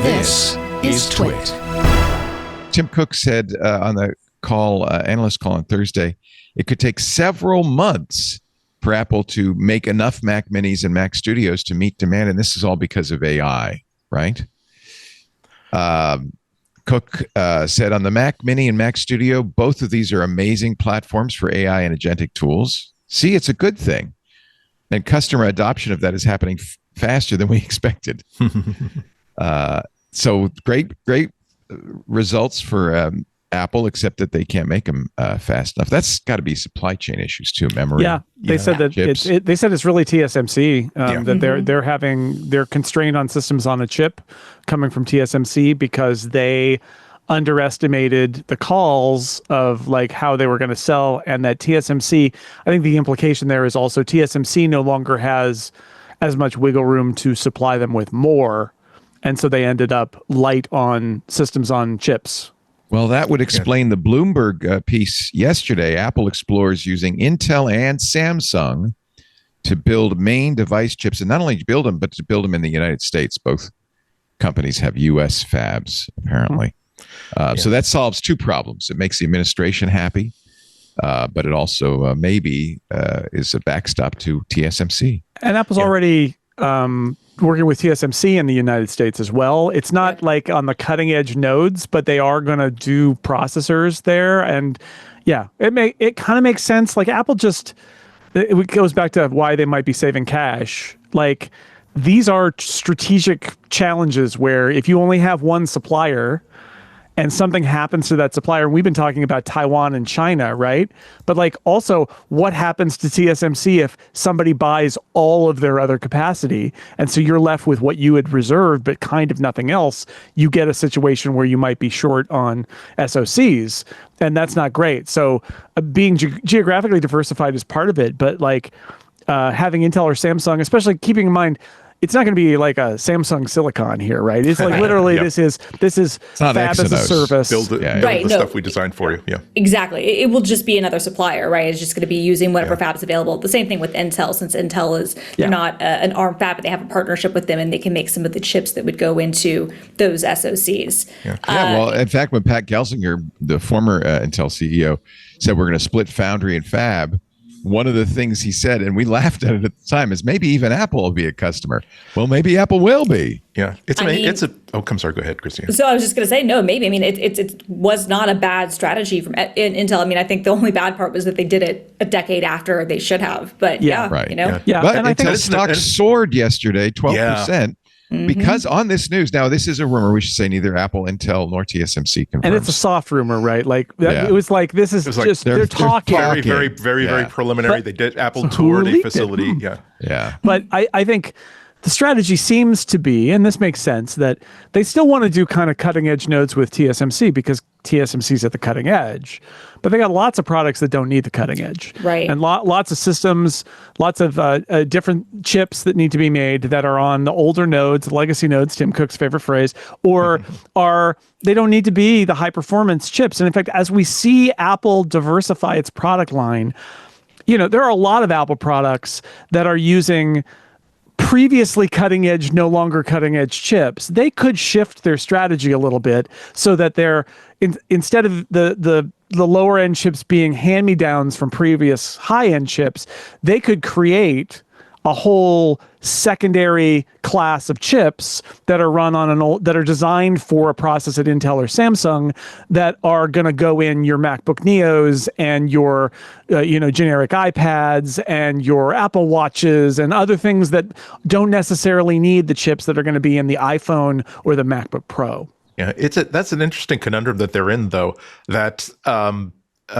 This is TWiT. Tim Cook said on the analyst call on Thursday, it could take several months for Apple to make enough Mac Minis and Mac Studios to meet demand, and this is all because of AI, right? Cook said on the Mac Mini and Mac Studio, both of these are amazing platforms for AI and agentic tools. See, it's a good thing. And customer adoption of that is happening faster than we expected. So great results for Apple, except that they can't make them fast enough. That's got to be supply chain issues too. Memory. Yeah, they said that they said it's really TSMC that they're constrained on systems on a chip coming from TSMC because they underestimated the calls of like how they were going to sell, and that TSMC. I think the implication there is also TSMC no longer has as much wiggle room to supply them with more, and so they ended up light on systems on chips. Well, that would explain the Bloomberg piece yesterday. Apple explores using Intel and Samsung to build main device chips, and not only build them, but to build them in the United States. Both companies have U.S. fabs, apparently. So that solves two problems. It makes the administration happy, but it also maybe is a backstop to TSMC. And Apple's already working with TSMC in the United States as well. It's not like on the cutting edge nodes, but they are going to do processors there. And yeah, it kind of makes sense. Like Apple it goes back to why they might be saving cash. Like these are strategic challenges where if you only have one supplier and something happens to that supplier, and we've been talking about Taiwan and China, right? But like also what happens to TSMC if somebody buys all of their other capacity? And so you're left with what you had reserved, but kind of nothing else. You get a situation where you might be short on SoCs, and that's not great. So being geographically diversified is part of it, but like having Intel or Samsung, especially keeping in mind, it's not going to be like a Samsung Silicon here, right? It's like literally this is fab as a service. Build the stuff we designed for you. Yeah, exactly. It will just be another supplier, right? It's just going to be using whatever fab is available. The same thing with Intel, since Intel is they're not an ARM fab, but they have a partnership with them, and they can make some of the chips that would go into those SoCs. Well, in fact, when Pat Gelsinger, the former Intel CEO, said we're going to split foundry and fab, one of the things he said, and we laughed at it at the time, is maybe even Apple will be a customer. Well, maybe Apple will be. Yeah, I'm sorry. Go ahead, Christina. So I was just going to say, no, maybe. I mean, it was not a bad strategy from Intel. I mean, I think the only bad part was that they did it a decade after they should have. But right. You know, But and Intel's stock soared yesterday, 12%. Because on this news, now this is a rumor, we should say neither Apple, Intel, nor TSMC confirms. And it's a soft rumor, right? Like it was like, this is just, they're talking. Very preliminary. But Apple toured a facility. Yeah. But I think the strategy seems to be, and this makes sense, that they still want to do kind of cutting edge nodes with TSMC because TSMC's at the cutting edge, but they got lots of products that don't need the cutting edge. Right. And lots of systems, lots of different chips that need to be made that are on the older nodes, legacy nodes, Tim Cook's favorite phrase, or they don't need to be the high performance chips. And in fact, as we see Apple diversify its product line, there are a lot of Apple products that are using previously cutting edge, no longer cutting edge chips. They could shift their strategy a little bit so that they're instead of the lower end chips being hand-me-downs from previous high end chips, they could create a whole secondary class of chips that are run on that are designed for a process at Intel or Samsung that are going to go in your MacBook Neos and your generic iPads and your Apple Watches and other things that don't necessarily need the chips that are going to be in the iPhone or the MacBook Pro. Yeah, that's an interesting conundrum that they're in, though. That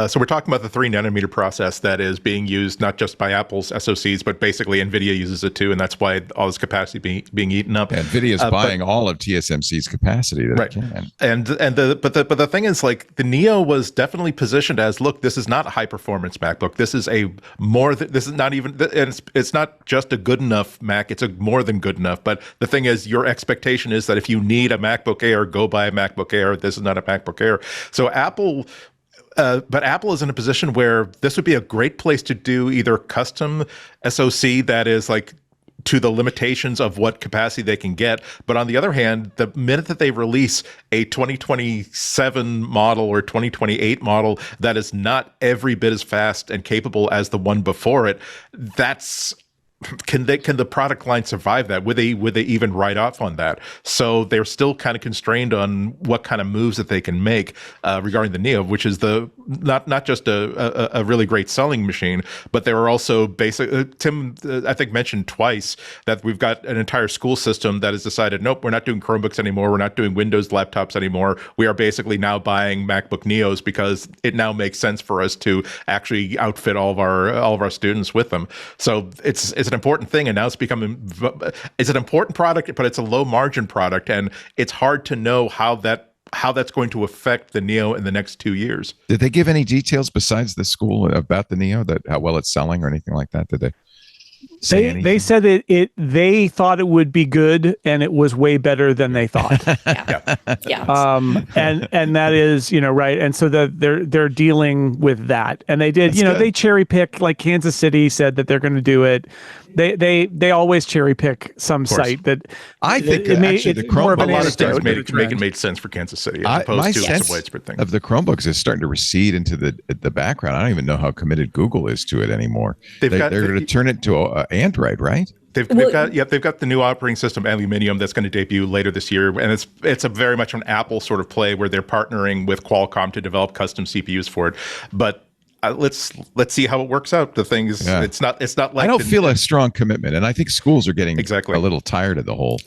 so we're talking about the 3-nanometer process that is being used not just by Apple's SoCs, but basically NVIDIA uses it too, and that's why all this capacity being eaten up. Yeah, NVIDIA is buying all of TSMC's capacity that it can. But the thing is, like, the Neo was definitely positioned as, look, this is not a high performance MacBook. This is it's not just a good enough Mac. It's a more than good enough. But the thing is, your expectation is that if you need a MacBook Air, go buy a MacBook Air. This is not a MacBook Air. So but Apple is in a position where this would be a great place to do either custom SoC that is like to the limitations of what capacity they can get. But on the other hand, the minute that they release a 2027 model or 2028 model that is not every bit as fast and capable as the one before it, can the product line survive that? Would they even write off on that? So they're still kind of constrained on what kind of moves that they can make regarding the Neo, which is not just a really great selling machine, but there are also Tim I think mentioned twice that we've got an entire school system that has decided, nope, we're not doing Chromebooks anymore, we're not doing Windows laptops anymore. We are basically now buying MacBook Neos because it now makes sense for us to actually outfit all of our students with them. So it's an important thing, and now it's an important product, but it's a low margin product, and it's hard to know how that's going to affect the Neo in the next 2 years. Did they give any details besides the school about the Neo, that how well it's selling or anything like that? Did they say anything? They said that they thought it would be good, and it was way better than they thought. And that is, right. And so they're dealing with that, and they did, they cherry pick, like Kansas City said that they're going to do it. They always cherry pick some site that I think the Chromebook, a lot of things made sense for Kansas City as opposed to some widespread thing. Of the Chromebooks is starting to recede into the background. I don't even know how committed Google is to it anymore. They're going to turn it to Android, right? They've got the new operating system Aluminium that's going to debut later this year, and it's a very much an Apple sort of play where they're partnering with Qualcomm to develop custom CPUs for it. But let's see how it works out. The thing is, it's not like I don't feel a strong commitment, and I think schools are getting a little tired of the whole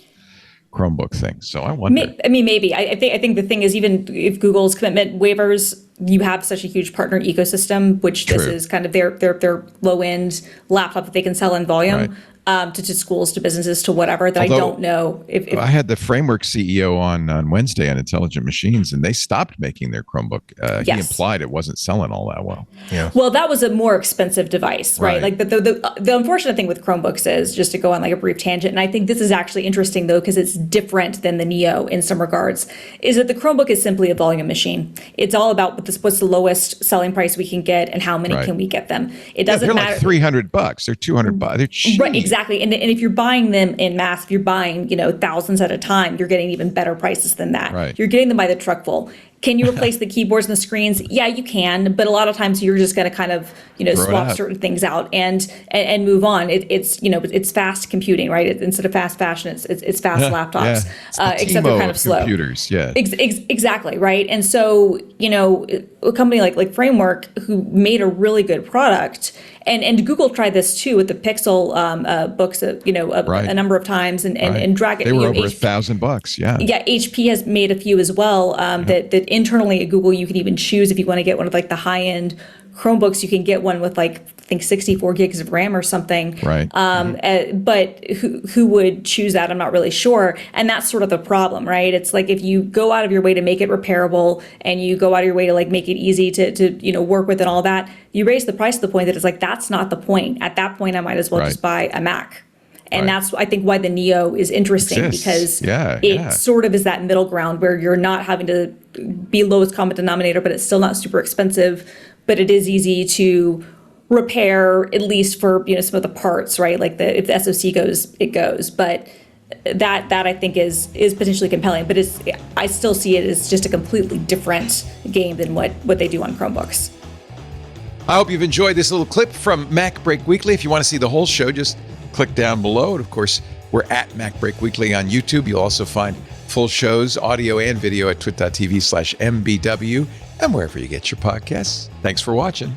Chromebook thing. So I wonder. Maybe. I think the thing is, even if Google's commitment wavers, you have such a huge partner ecosystem, which this is kind of their low end laptop that they can sell in volume. Right. To schools, to businesses, to whatever, that I don't know if I had the Framework CEO on Wednesday on Intelligent Machines, and they stopped making their Chromebook. He implied it wasn't selling all that well. Yeah. Well, that was a more expensive device, right? Like the unfortunate thing with Chromebooks is, just to go on like a brief tangent, and I think this is actually interesting though, because it's different than the Neo in some regards, is that the Chromebook is simply a volume machine. It's all about what's the lowest selling price we can get and how many can we get them. It doesn't they're matter. Like $300. They're $200. They're cheap. Right, exactly. And if you're buying them in mass, if you're buying, thousands at a time, you're getting even better prices than that. Right. You're getting them by the truckful. Can you replace the keyboards and the screens? Yeah, you can, but a lot of times you're just going to kind of, swap certain things out and move on. It's fast computing, right? Instead of fast fashion, it's fast laptops, except they're kind of slow. Computers, Exactly, right? And so, a company like Framework, who made a really good product, and Google tried this too with the Pixel books, a number of times, and drag it. They were over $1,000. Yeah. Yeah, HP has made a few as well. That internally at Google, you can even choose if you want to get one of like the high end Chromebooks. You can get one with like, I think 64 gigs of RAM or something. Right. But who would choose that? I'm not really sure. And that's sort of the problem, right? It's like if you go out of your way to make it repairable and you go out of your way to like make it easy to work with and all that, you raise the price to the point that it's like, that's not the point. At that point, I might as well just buy a Mac. And that's, I think, why the Neo is interesting, because it sort of is that middle ground where you're not having to be lowest common denominator, but it's still not super expensive, but it is easy to repair, at least for some of the parts, right? Like if the SoC goes, it goes. But that I think is potentially compelling. But I still see it as just a completely different game than what they do on Chromebooks. I hope you've enjoyed this little clip from MacBreak Weekly. If you want to see the whole show, just click down below. And of course, we're at MacBreak Weekly on YouTube. You'll also find full shows, audio and video at twit.tv/MBW and wherever you get your podcasts. Thanks for watching.